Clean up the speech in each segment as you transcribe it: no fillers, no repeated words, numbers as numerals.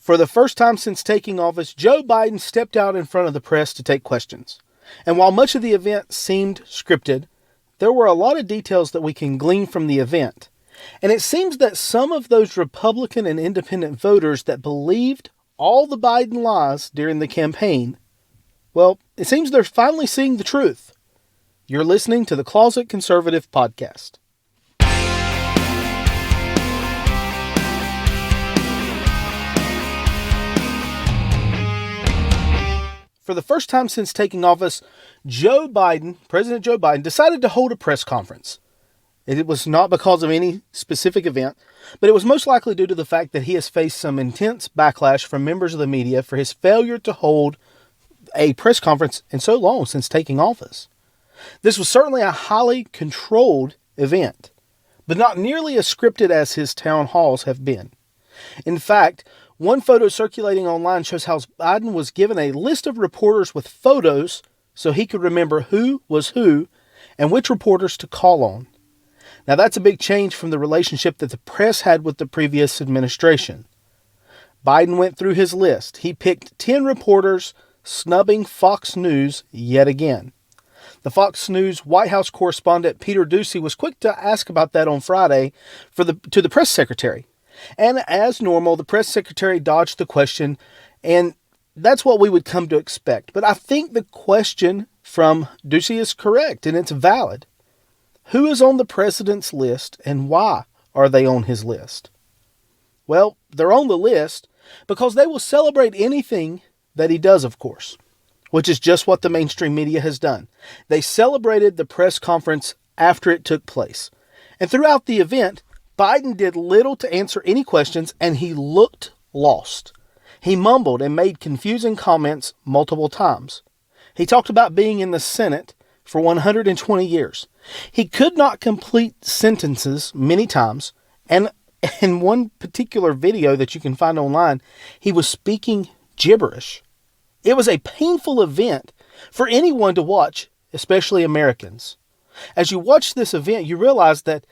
For the first time since taking office, Joe Biden stepped out in front of the press to take questions. And while much of the event seemed scripted, there were a lot of details that we can glean from the event. And it seems that some of those Republican and independent voters that believed all the Biden lies during the campaign, well, it seems they're finally seeing the truth. You're listening to the Closet Conservative Podcast. For the first time since taking office, President Joe Biden, decided to hold a press conference. It was not because of any specific event, but it was most likely due to the fact that he has faced some intense backlash from members of the media for his failure to hold a press conference in so long since taking office. This was certainly a highly controlled event, but not nearly as scripted as his town halls have been. In fact, one photo circulating online shows how Biden was given a list of reporters with photos so he could remember who was who and which reporters to call on. Now that's a big change from the relationship that the press had with the previous administration. Biden went through his list. He picked 10 reporters, snubbing Fox News yet again. The Fox News White House correspondent Peter Doocy was quick to ask about that on Friday to the press secretary. And as normal, the press secretary dodged the question, and that's what we would come to expect. But I think the question from Doocy is correct, and it's valid. Who is on the president's list, and why are they on his list? Well, they're on the list because they will celebrate anything that he does, of course, which is just what the mainstream media has done. They celebrated the press conference after it took place. And throughout the event, Biden did little to answer any questions, and he looked lost. He mumbled and made confusing comments multiple times. He talked about being in the Senate for 120 years. He could not complete sentences many times, and in one particular video that you can find online, he was speaking gibberish. It was a painful event for anyone to watch, especially Americans. As you watch this event, you realize that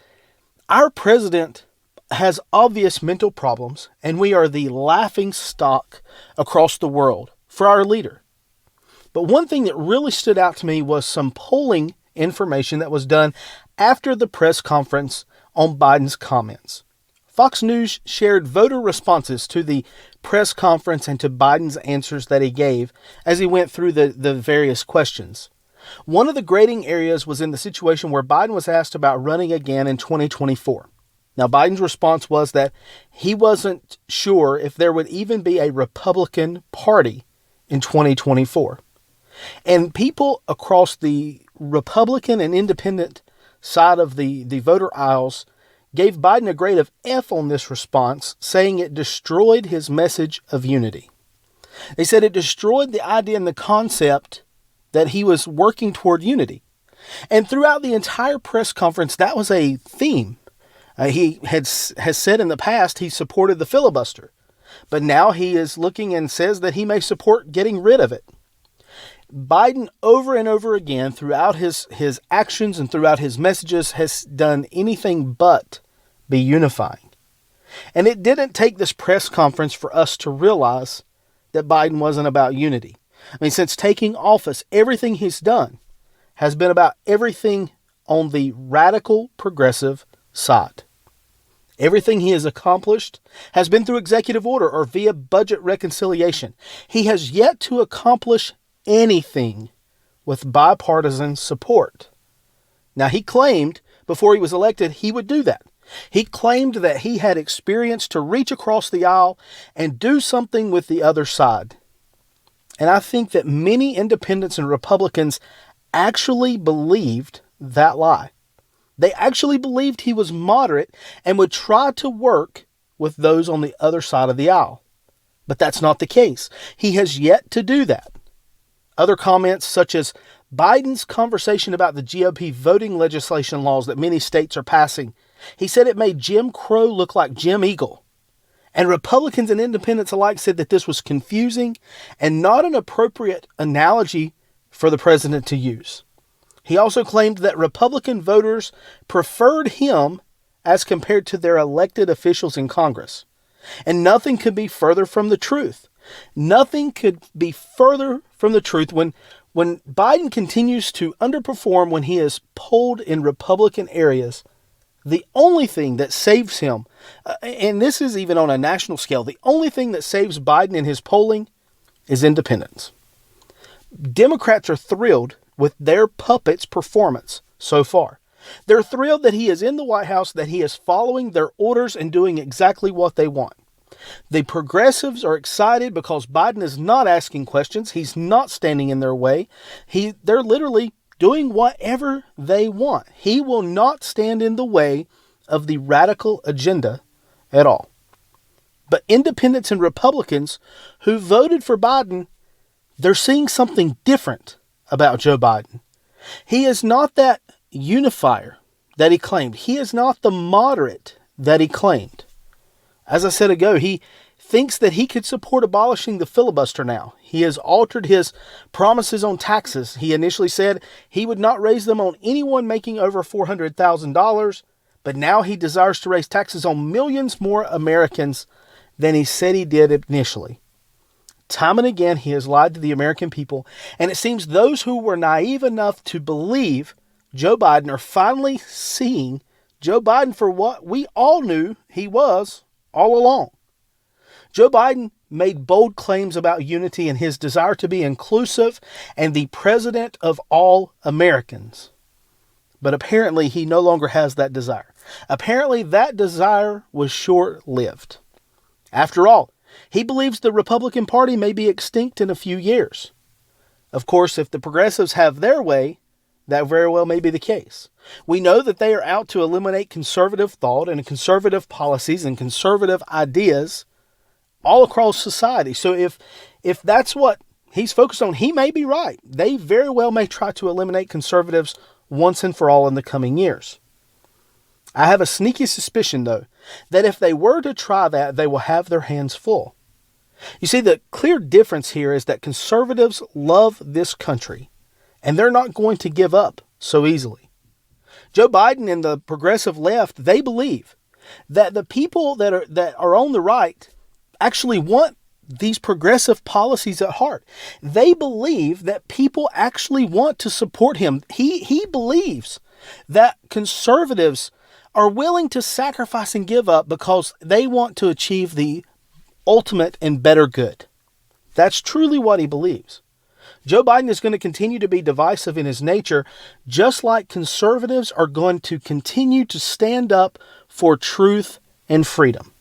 our president has obvious mental problems, and we are the laughing stock across the world for our leader. But one thing that really stood out to me was some polling information that was done after the press conference on Biden's comments. Fox News shared voter responses to the press conference and to Biden's answers that he gave as he went through the various questions. One of the grading areas was in the situation where Biden was asked about running again in 2024. Now, Biden's response was that he wasn't sure if there would even be a Republican Party in 2024. And people across the Republican and independent side of the voter aisles gave Biden a grade of F on this response, saying it destroyed his message of unity. They said it destroyed the idea and the concept that he was working toward unity. And throughout the entire press conference, that was a theme. He has said in the past he supported the filibuster, but now he is looking and says that he may support getting rid of it. Biden, over and over again, throughout his actions and throughout his messages, has done anything but be unifying. And it didn't take this press conference for us to realize that Biden wasn't about unity. I mean, since taking office, everything he's done has been about everything on the radical progressive side. Everything he has accomplished has been through executive order or via budget reconciliation. He has yet to accomplish anything with bipartisan support. Now, he claimed before he was elected he would do that. He claimed that he had experience to reach across the aisle and do something with the other side. And I think that many independents and Republicans actually believed that lie. They actually believed he was moderate and would try to work with those on the other side of the aisle. But that's not the case. He has yet to do that. Other comments such as Biden's conversation about the GOP voting legislation laws that many states are passing. He said it made Jim Crow look like Jim Eagle. And Republicans and independents alike said that this was confusing and not an appropriate analogy for the president to use. He also claimed that Republican voters preferred him as compared to their elected officials in Congress. And nothing could be further from the truth. Nothing could be further from the truth when Biden continues to underperform when he is polled in Republican areas. The only thing that saves him, and this is even on a national scale, the only thing that saves Biden in his polling is independence. Democrats are thrilled with their puppet's performance so far. They're thrilled that he is in the White House, that he is following their orders and doing exactly what they want. The progressives are excited because Biden is not asking questions. He's not standing in their way. They're literally doing whatever they want. He will not stand in the way of the radical agenda at all. But independents and Republicans who voted for Biden, they're seeing something different about Joe Biden. He is not that unifier that he claimed. He is not the moderate that he claimed. As I said ago, he thinks that he could support abolishing the filibuster now. He has altered his promises on taxes. He initially said he would not raise them on anyone making over $400,000, but now he desires to raise taxes on millions more Americans than he said he did initially. Time and again, he has lied to the American people, and it seems those who were naive enough to believe Joe Biden are finally seeing Joe Biden for what we all knew he was all along. Joe Biden made bold claims about unity and his desire to be inclusive and the president of all Americans. But apparently he no longer has that desire. Apparently that desire was short-lived. After all, he believes the Republican Party may be extinct in a few years. Of course, if the progressives have their way, that very well may be the case. We know that they are out to eliminate conservative thought and conservative policies and conservative ideas all across society. So if that's what he's focused on, he may be right. They very well may try to eliminate conservatives once and for all in the coming years. I have a sneaky suspicion, though, that if they were to try that, they will have their hands full. You see, the clear difference here is that conservatives love this country, and they're not going to give up so easily. Joe Biden and the progressive left, they believe that the people that are on the right actually want these progressive policies at heart. They believe that people actually want to support him. He believes that conservatives are willing to sacrifice and give up because they want to achieve the ultimate and better good. That's truly what he believes. Joe Biden is going to continue to be divisive in his nature, just like conservatives are going to continue to stand up for truth and freedom.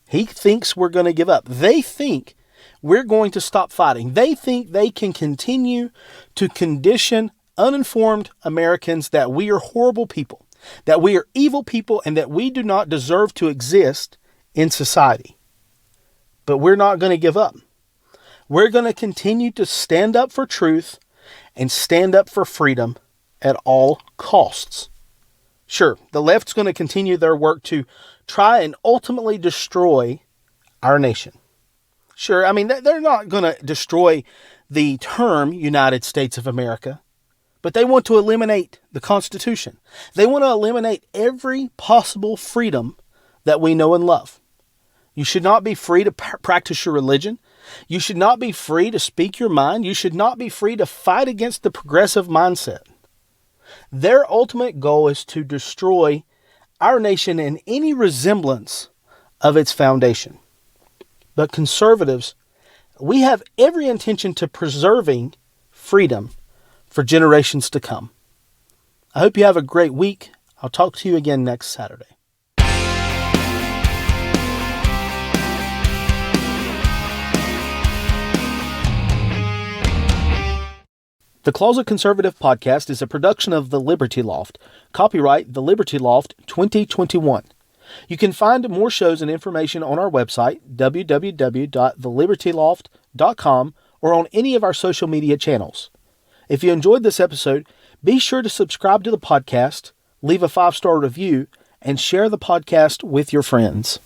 He thinks we're going to give up. They think we're going to stop fighting. They think they can continue to condition uninformed Americans that we are horrible people, that we are evil people, and that we do not deserve to exist in society. But we're not going to give up. We're going to continue to stand up for truth and stand up for freedom at all costs. Sure, the left's going to continue their work to try and ultimately destroy our nation. Sure, I mean, they're not going to destroy the term United States of America, but they want to eliminate the Constitution. They want to eliminate every possible freedom that we know and love. You should not be free to practice your religion. You should not be free to speak your mind. You should not be free to fight against the progressive mindset. Their ultimate goal is to destroy our nation and any resemblance of its foundation. But conservatives, we have every intention to preserving freedom for generations to come. I hope you have a great week. I'll talk to you again next Saturday. The Closet Conservative Podcast is a production of The Liberty Loft. Copyright The Liberty Loft 2021. You can find more shows and information on our website, www.thelibertyloft.com, or on any of our social media channels. If you enjoyed this episode, be sure to subscribe to the podcast, leave a 5-star review, and share the podcast with your friends.